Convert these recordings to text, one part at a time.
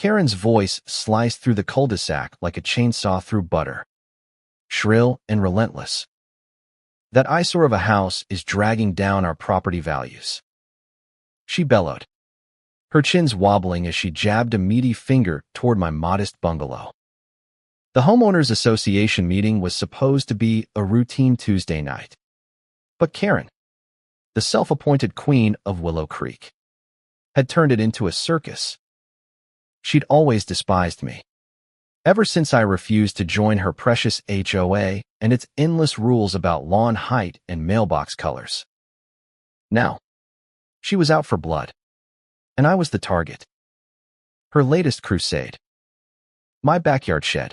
Karen's voice sliced through the cul-de-sac like a chainsaw through butter, shrill and relentless. That eyesore of a house is dragging down our property values. She bellowed, her chins wobbling as she jabbed a meaty finger toward my modest bungalow. The homeowners association meeting was supposed to be a routine Tuesday night. But Karen, the self-appointed queen of Willow Creek, had turned it into a circus. She'd always despised me, ever since I refused to join her precious HOA and its endless rules about lawn height and mailbox colors. Now, she was out for blood, and I was the target. Her latest crusade, my backyard shed,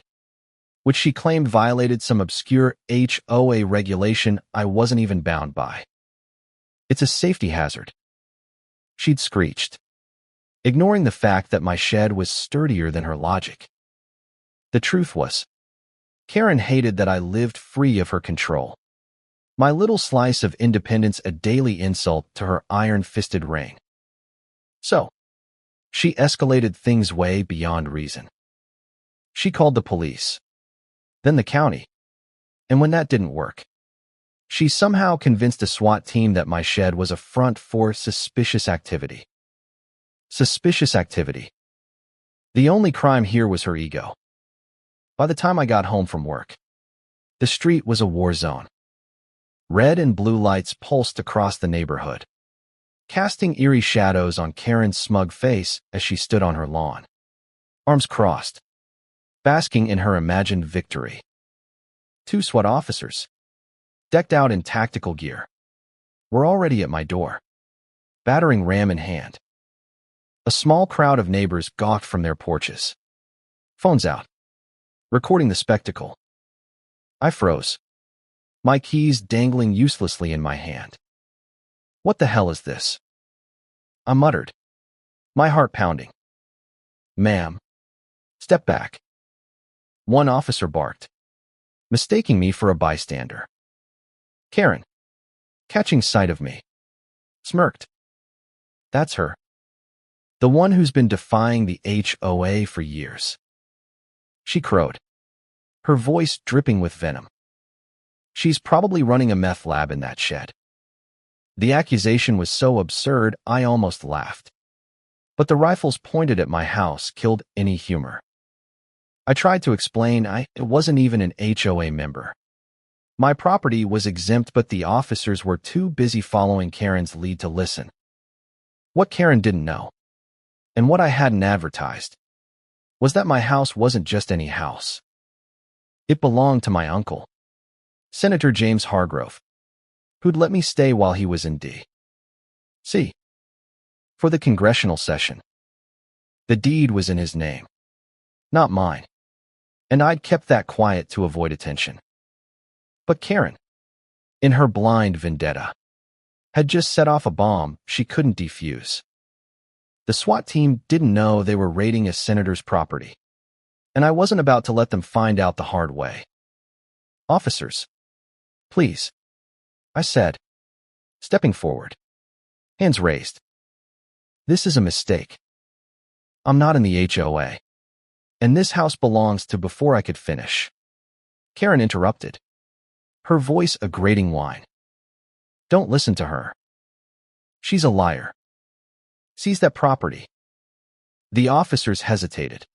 which she claimed violated some obscure HOA regulation I wasn't even bound by. It's a safety hazard, she'd screeched, ignoring the fact that my shed was sturdier than her logic. The truth was, Karen hated that I lived free of her control. My little slice of independence a daily insult to her iron-fisted reign. So, she escalated things way beyond reason. She called the police, then the county, and when that didn't work, she somehow convinced a SWAT team that my shed was a front for suspicious activity. Suspicious activity. The only crime here was her ego. By the time I got home from work, the street was a war zone. Red and blue lights pulsed across the neighborhood, casting eerie shadows on Karen's smug face as she stood on her lawn, arms crossed, basking in her imagined victory. 2 SWAT officers, decked out in tactical gear, were already at my door, battering ram in hand. A small crowd of neighbors gawked from their porches, phones out, recording the spectacle. I froze, my keys dangling uselessly in my hand. What the hell is this? I muttered, my heart pounding. Ma'am, step back. One officer barked, mistaking me for a bystander. Karen, catching sight of me, smirked. That's her. The one who's been defying the HOA for years. She crowed, her voice dripping with venom. She's probably running a meth lab in that shed. The accusation was so absurd, I almost laughed. But the rifles pointed at my house killed any humor. I tried to explain I wasn't even an HOA member. My property was exempt, but the officers were too busy following Karen's lead to listen. What Karen didn't know, and what I hadn't advertised, was that my house wasn't just any house. It belonged to my uncle, Senator James Hargrove, who'd let me stay while he was in D.C. for the congressional session. The deed was in his name, not mine, and I'd kept that quiet to avoid attention. But Karen, in her blind vendetta, had just set off a bomb she couldn't defuse. The SWAT team didn't know they were raiding a senator's property, and I wasn't about to let them find out the hard way. Officers, please, I said, stepping forward, hands raised. This is a mistake. I'm not in the HOA, and this house belongs to before I could finish. Karen interrupted, her voice a grating whine. Don't listen to her. She's a liar. Seize that property. The officers hesitated,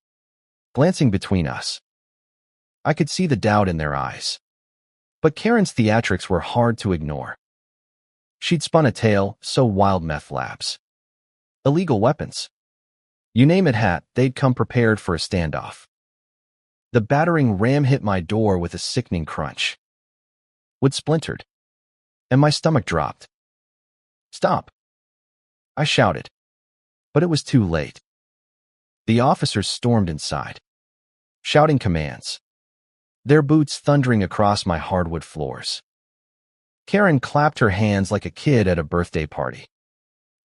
glancing between us. I could see the doubt in their eyes. But Karen's theatrics were hard to ignore. She'd spun a tale, so wild meth labs. Illegal weapons. You name it, they'd come prepared for a standoff. The battering ram hit my door with a sickening crunch. Wood splintered, and my stomach dropped. Stop! I shouted, but it was too late. The officers stormed inside, shouting commands, their boots thundering across my hardwood floors. Karen clapped her hands like a kid at a birthday party,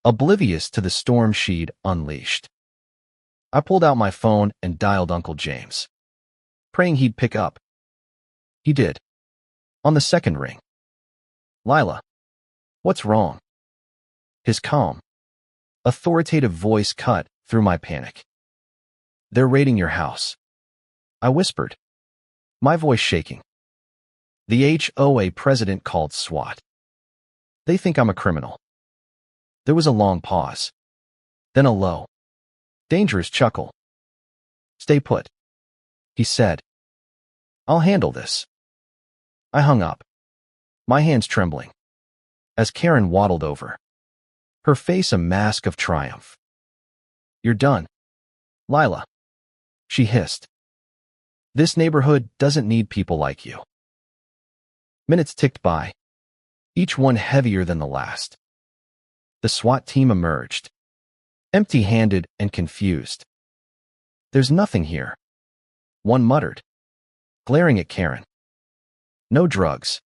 oblivious to the storm she'd unleashed. I pulled out my phone and dialed Uncle James, praying he'd pick up. He did. On the second ring. Lila, what's wrong? His calm, authoritative voice cut through my panic. They're raiding your house, I whispered, my voice shaking. The HOA president called SWAT. They think I'm a criminal. There was a long pause. Then a low, dangerous chuckle. Stay put, he said. I'll handle this. I hung up, my hands trembling, as Karen waddled over, her face a mask of triumph. You're done, Lila, she hissed. This neighborhood doesn't need people like you. Minutes ticked by, each one heavier than the last. The SWAT team emerged, empty-handed and confused. There's nothing here, one muttered, glaring at Karen. No drugs,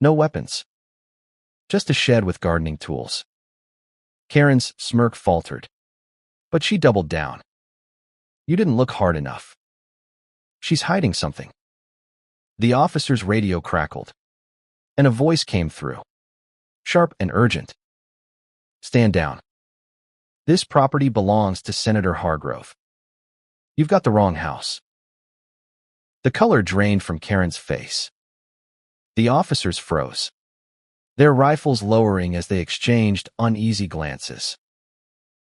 no weapons, just a shed with gardening tools. Karen's smirk faltered, but she doubled down. You didn't look hard enough. She's hiding something. The officer's radio crackled, and a voice came through, sharp and urgent. Stand down. This property belongs to Senator Hargrove. You've got the wrong house. The color drained from Karen's face. The officers froze, their rifles lowering as they exchanged uneasy glances.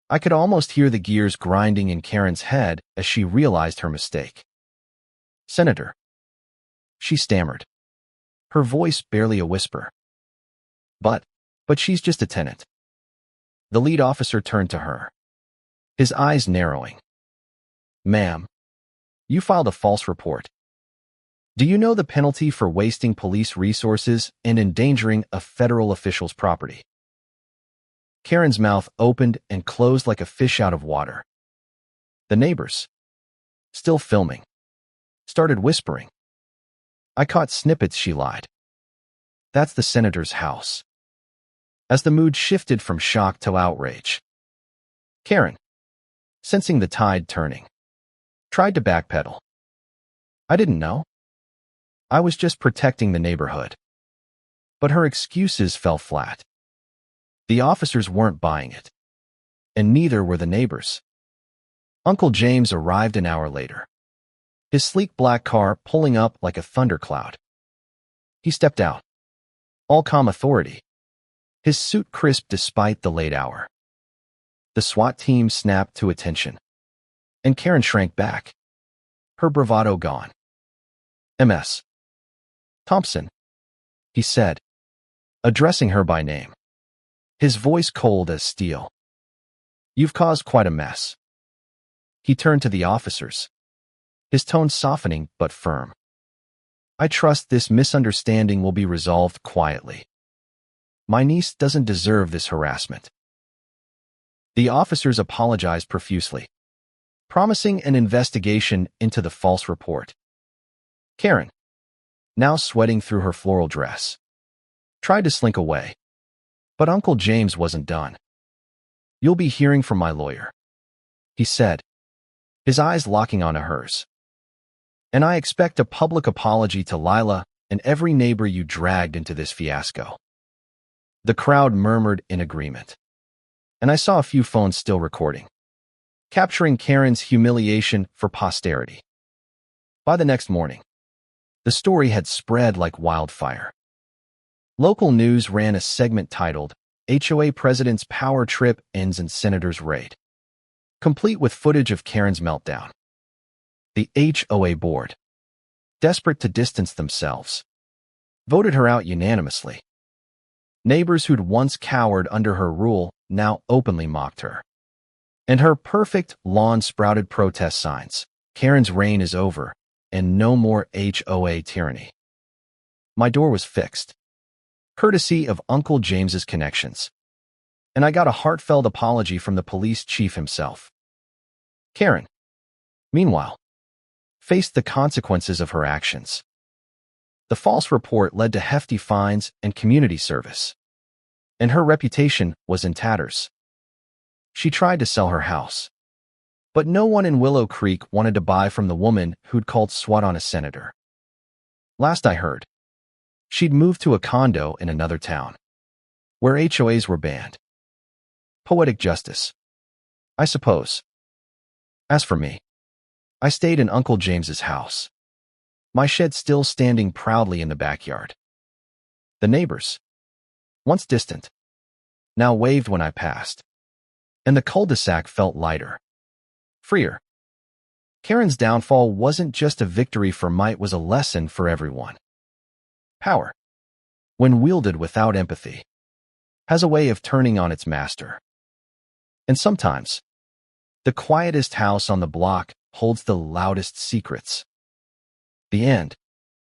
I could almost hear the gears grinding in Karen's head as she realized her mistake. Senator, she stammered, her voice barely a whisper. But she's just a tenant. The lead officer turned to her, his eyes narrowing. Ma'am, you filed a false report. Do you know the penalty for wasting police resources and endangering a federal official's property? Karen's mouth opened and closed like a fish out of water. The neighbors, still filming, started whispering. I caught snippets, she lied. That's the senator's house. As the mood shifted from shock to outrage, Karen, sensing the tide turning, tried to backpedal. I didn't know. I was just protecting the neighborhood. But her excuses fell flat. The officers weren't buying it, and neither were the neighbors. Uncle James arrived an hour later, his sleek black car pulling up like a thundercloud. He stepped out, all calm authority, his suit crisp despite the late hour. The SWAT team snapped to attention, and Karen shrank back, her bravado gone. Ms. Thompson, he said, addressing her by name, his voice cold as steel. You've caused quite a mess. He turned to the officers, his tone softening but firm. I trust this misunderstanding will be resolved quietly. My niece doesn't deserve this harassment. The officers apologized profusely, promising an investigation into the false report. Karen, now sweating through her floral dress, tried to slink away, but Uncle James wasn't done. You'll be hearing from my lawyer, he said, his eyes locking onto hers. And I expect a public apology to Lila and every neighbor you dragged into this fiasco. The crowd murmured in agreement, and I saw a few phones still recording, capturing Karen's humiliation for posterity. By the next morning, the story had spread like wildfire. Local news ran a segment titled, HOA President's Power Trip Ends in Senator's Raid, complete with footage of Karen's meltdown. The HOA board, desperate to distance themselves, voted her out unanimously. Neighbors who'd once cowered under her rule now openly mocked her. And her perfect lawn sprouted protest signs. Karen's reign is over, and no more HOA tyranny. My door was fixed, courtesy of Uncle James's connections, and I got a heartfelt apology from the police chief himself. Karen, meanwhile, faced the consequences of her actions. The false report led to hefty fines and community service, and her reputation was in tatters. She tried to sell her house, but no one in Willow Creek wanted to buy from the woman who'd called SWAT on a senator. Last I heard, she'd moved to a condo in another town, where HOAs were banned. Poetic justice, I suppose. As for me, I stayed in Uncle James's house, my shed still standing proudly in the backyard. The neighbors, once distant, now waved when I passed, and the cul-de-sac felt lighter, freer. Karen's downfall wasn't just a victory for might, it was a lesson for everyone. Power, when wielded without empathy, has a way of turning on its master. And sometimes, the quietest house on the block holds the loudest secrets. The end.